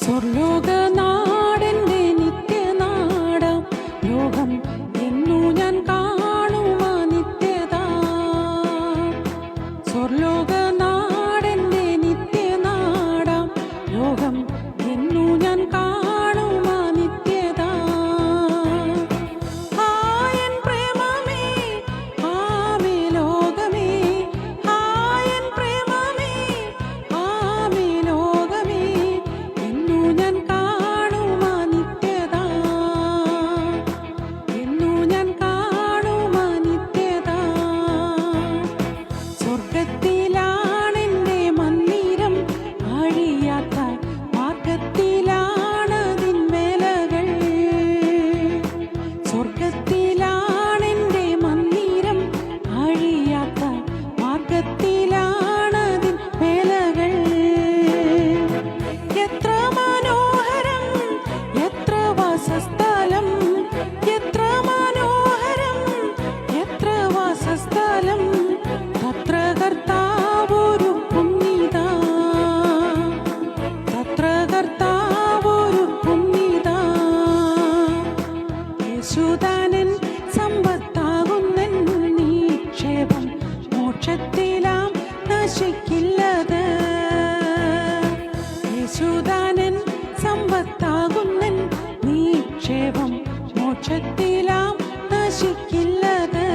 സ്വർലോകനാടെന്റെ നിത്യനാടാം ലോകം എന്നു ഞാൻ കാണുമാ നിത്യത. സ്വർലോകനാടെന്റെ നിത്യനാടാം ലോകം എന്നു ഞാൻ കാണുമാ നിത്യത. ഹായൻ പ്രേമമേ ആമേ ലോകമേ, ഹായൻ പ്രേമമേ ആമേ ലോകമേ, എന്നു ഞാൻ കാണുമാ നിത്യത, എന്നു ഞാൻ കാണുമാ നിത്യത. സ്വർഗത്തിലാണെന്റെ മന്ദിരം, അഴിയാത്ത മാർഗത്തിലാണതിൻ വേലകൾ. സ്വർഗത്തിലാണെന്റെ മന്ദിരം, അഴിയാത്ത മാർഗത്തിലാണതിൻ വേലകൾ. എത്ര മനോഹരം, എത്ര വാസസ്ഥലം, എത്ര മനോഹരം, എത്ര വാസസ്ഥലം. തത്ര കർത്താവൊരുക്കുന്നിതാ, തത്ര കർത്താവൊരുക്കുന്നിതാ. യേശുദാനൻ സമ്പത്താകുന്നെൻ നിക്ഷേപം, മോക്ഷത്തിലാം നശിക്കില്ലത്. യേശുദാനൻ സമ്പത്താകുന്നെൻ നിക്ഷേപം, മോക്ഷത്തിലാം നശിക്കില്ലത്.